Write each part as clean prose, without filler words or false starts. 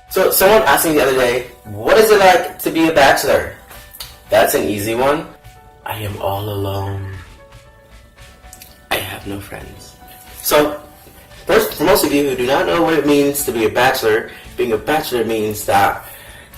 So someone asked me the other day, what is it like to be a bachelor? That's an easy one. I am all alone. I have no friends. So, first, for most of you who do not know what it means to be a bachelor, being a bachelor means that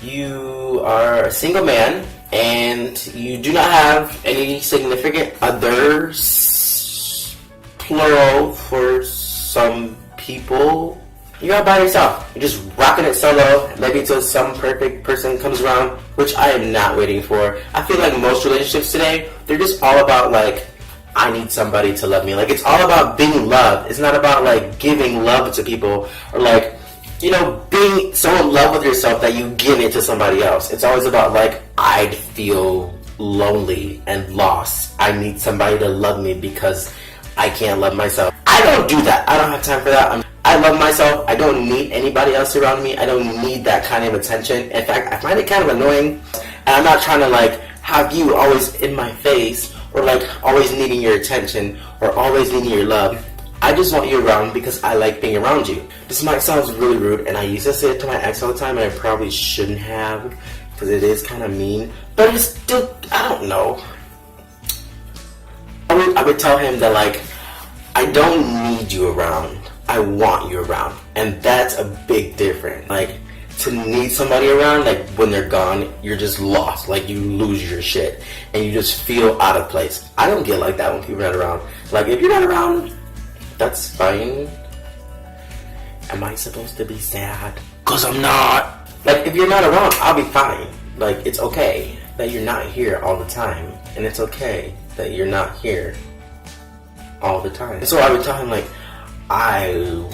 you are a single man and you do not have any significant others, plural for some people. You're all by yourself. You're just rocking it solo, maybe until some perfect person comes around, which I am not waiting for. I feel like most relationships today, they're just all about like, I need somebody to love me. Like, it's all about being loved. It's not about like giving love to people or like, you know, being so in love with yourself that you give it to somebody else. It's always about like, I feel lonely and lost. I need somebody to love me because I can't love myself. I don't do that. I don't have time for that. I love myself. I don't need anybody else around me. I don't need that kind of attention. In fact, I find it kind of annoying. And I'm not trying to like have you always in my face or like always needing your attention or always needing your love. I just want you around because I like being around you. This might sound really rude, and I used to say it to my ex all the time, and I probably shouldn't have because it is kind of mean. But it's still, I don't know. I would tell him that like, I don't need you around. I want you around. And that's a big difference. Like, to need somebody around, like when they're gone, you're just lost. Like, you lose your shit. And you just feel out of place. I don't get like that when people are not around. Like, if you're not around, that's fine. Am I supposed to be sad? Cause I'm not. Like, if you're not around, I'll be fine. Like, it's okay that you're not here all the time. And it's okay that you're not here all the time. So I would tell him like, I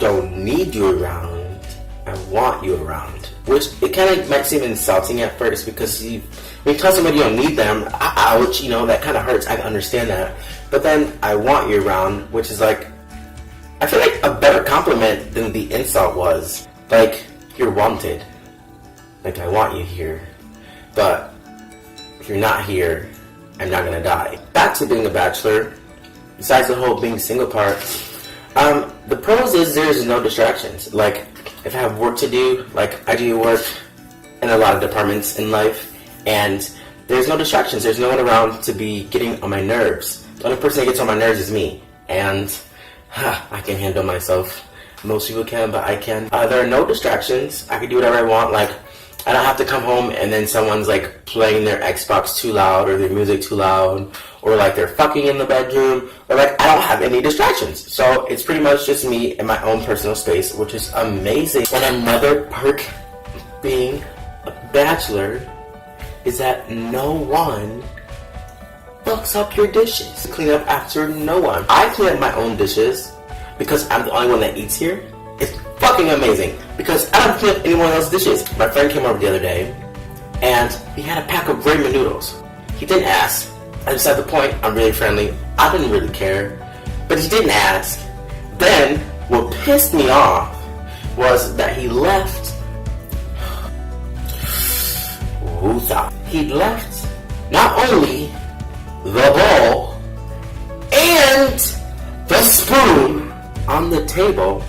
don't need you around. I want you around. Which it kind of might seem insulting at first because when you tell somebody you don't need them, ouch, you know, that kind of hurts. I can understand that. But then I want you around, which is like, I feel like a better compliment than the insult was. Like, you're wanted. Like, I want you here. But if you're not here, I'm not gonna die. Back to being a bachelor, besides the whole being single part, the pros is there's no distractions. Like, if I have work to do, like I do work in a lot of departments in life, and there's no distractions. There's no one around to be getting on my nerves. The only person that gets on my nerves is me, and I can handle myself. Most people can, but I can. There are no distractions. I can do whatever I want. Like, I don't have to come home and then someone's like playing their Xbox too loud or their music too loud or like they're fucking in the bedroom or like I don't have any distractions. So it's pretty much just me in my own personal space, which is amazing. And another perk being a bachelor is that no one fucks up your dishes. Clean up after no one. I clean up my own dishes because I'm the only one that eats here. It's fucking amazing because I don't clean up anyone else's dishes. My friend came over the other day and he had a pack of ramen noodles. He didn't ask. I just at the point, I'm really friendly. I didn't really care, but he didn't ask. Then what pissed me off was that he left. Who thought? He left not only the bowl and the spoon on the table,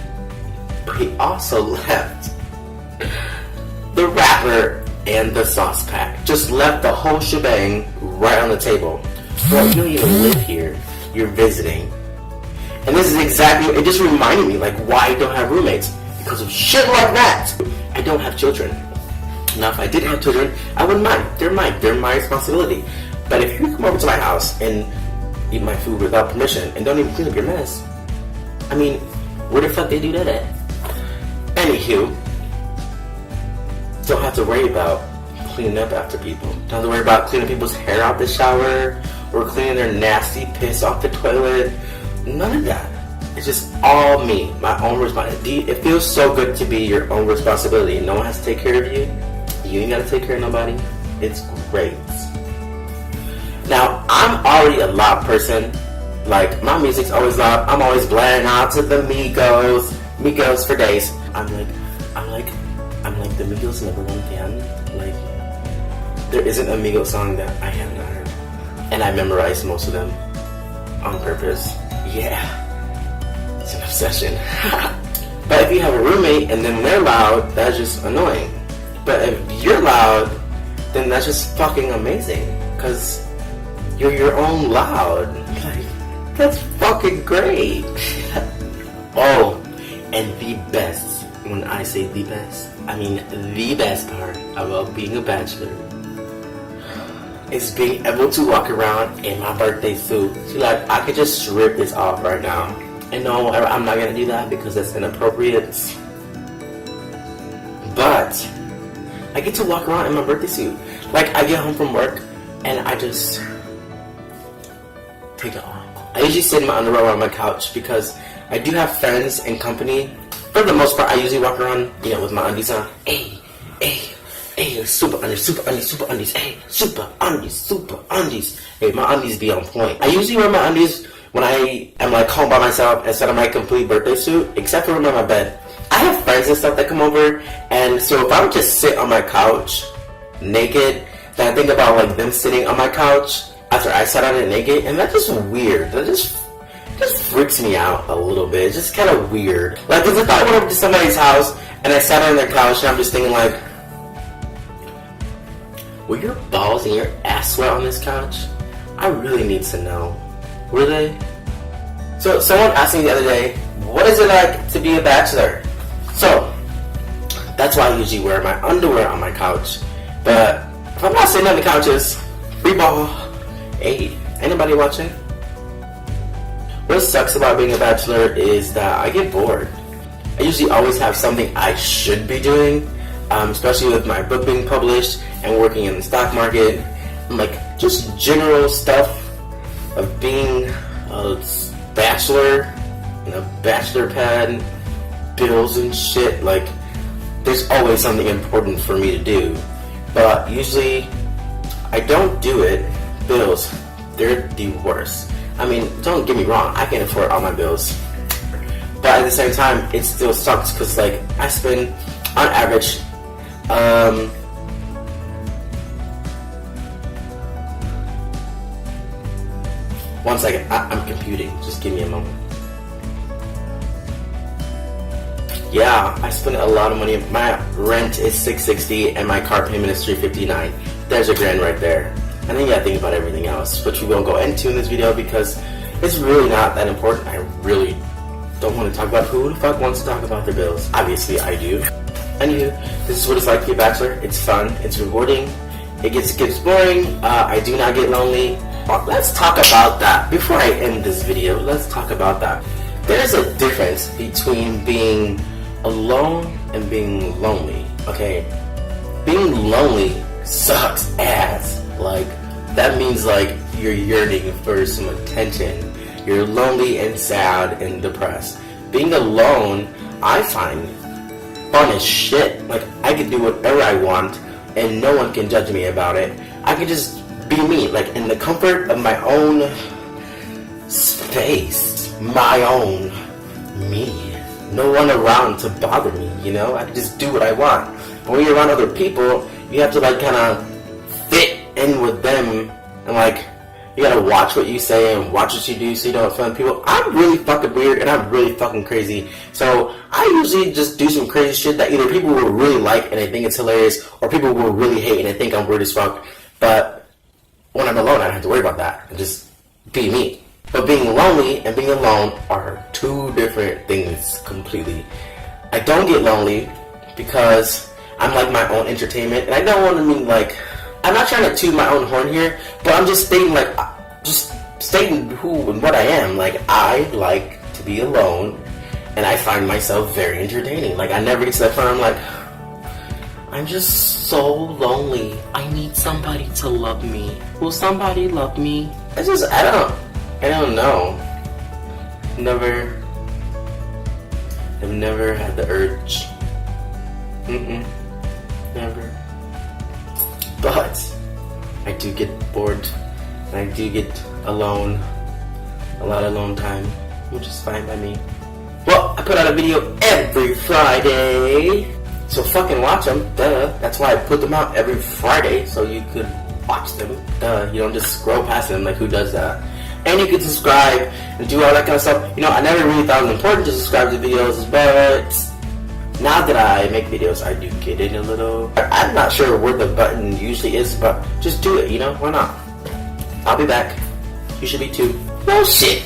but he also left the wrapper and the sauce pack. Just left the whole shebang right on the table. Bro, you don't even live here. You're visiting. And this is exactly, it just reminded me, like, why I don't have roommates. Because of shit like that. I don't have children. Now, if I did have children, I wouldn't mind. They're mine. They're my responsibility. But if you come over to my house and eat my food without permission and don't even clean up your mess, I mean, where the fuck they do that at? Anywho, don't have to worry about cleaning up after people. Don't have to worry about cleaning people's hair out the shower or cleaning their nasty piss off the toilet. None of that. It's just all me, my own responsibility. It feels so good to be your own responsibility. No one has to take care of you. You ain't gotta take care of nobody. It's great. Now, I'm already a loud person. Like, my music's always loud. I'm always blaring out to the Migos for days. I'm like the Migos #1 fan. Like, there isn't a Migos song that I haven't heard. And I memorized most of them on purpose. Yeah. It's an obsession. But if you have a roommate and then they're loud, that's just annoying. But if you're loud, then that's just fucking amazing. Because you're your own loud. Like, that's fucking great. Oh, and the best. When I say the best, I mean the best part about being a bachelor is being able to walk around in my birthday suit. So like, I could just strip this off right now. And no, I'm not gonna do that because that's inappropriate. But I get to walk around in my birthday suit. Like, I get home from work and I just take it off. I usually sit in my underwear on my couch because I do have friends and company. For the most part, I usually walk around, with my undies on. Hey, super undies, hey, super undies. Hey, my undies be on point. I usually wear my undies when I am like home by myself instead of my complete birthday suit, except for when I'm on my bed. I have friends and stuff that come over, and so if I would just sit on my couch naked, then I think about like them sitting on my couch after I sat on it naked, and that's just weird. That just freaks me out a little bit. It's just kind of weird. Like, because if I went over to somebody's house and I sat on their couch and I'm just thinking like, were your balls and your ass sweat on this couch? I really need to know. Were they? So someone asked me the other day, what is it like to be a bachelor? So that's why I usually wear my underwear on my couch. But if I'm not sitting on the couches, free ball. Hey, anybody watching? What sucks about being a bachelor is that I get bored. I usually always have something I should be doing, especially with my book being published and working in the stock market, and like just general stuff of being a bachelor and a bachelor pad, bills and shit. Like, there's always something important for me to do, but usually I don't do it. Bills, they're the worst. I mean, don't get me wrong, I can afford all my bills, but at the same time, it still sucks because like I spend on average one second, I'm computing, just give me a moment. Yeah, I spend a lot of money. My rent is $660 and my car payment is $359. There's a grand right there. And then you gotta think about everything else, which we won't go into in this video because it's really not that important. I really don't want to talk about who the fuck wants to talk about their bills. Obviously, I do. Anywho, this is what it's like to be a bachelor. It's fun, it's rewarding, it gets boring, I do not get lonely. Let's talk about that. Before I end this video, let's talk about that. There's a difference between being alone and being lonely, okay? Being lonely sucks ass. Like, that means like you're yearning for some attention. You're lonely and sad and depressed. Being alone, I find fun as shit. Like, I can do whatever I want and no one can judge me about it. I can just be me, like in the comfort of my own space, my own me. No one around to bother me, I can just do what I want. But when you're around other people, you have to like kind of fit in with them, and like you gotta watch what you say and watch what you do so you don't offend people. I'm really fucking weird and I'm really fucking crazy, so I usually just do some crazy shit that either people will really like and they think it's hilarious, or people will really hate and they think I'm weird as fuck. But when I'm alone, I don't have to worry about that and just be me. But being lonely and being alone are two different things completely. I don't get lonely because I'm like my own entertainment, and I don't want to mean like, I'm not trying to toot my own horn here, but I'm just stating who and what I am. Like, I like to be alone, and I find myself very entertaining. Like, I never get to that point where I'm like, I'm just so lonely. I need somebody to love me. Will somebody love me? I don't know. I've never had the urge. Never. But I do get bored, and I do get alone, a lot of alone time, which is fine by me. Well, I put out a video every Friday, so fucking watch them, duh. That's why I put them out every Friday, so you could watch them, duh. You don't just scroll past them, like, who does that? And you can subscribe and do all that kind of stuff. You know, I never really thought it was important to subscribe to videos, but now that I make videos, I do get it a little. I'm not sure where the button usually is, but just do it, you know? Why not? I'll be back. You should be too. No shit.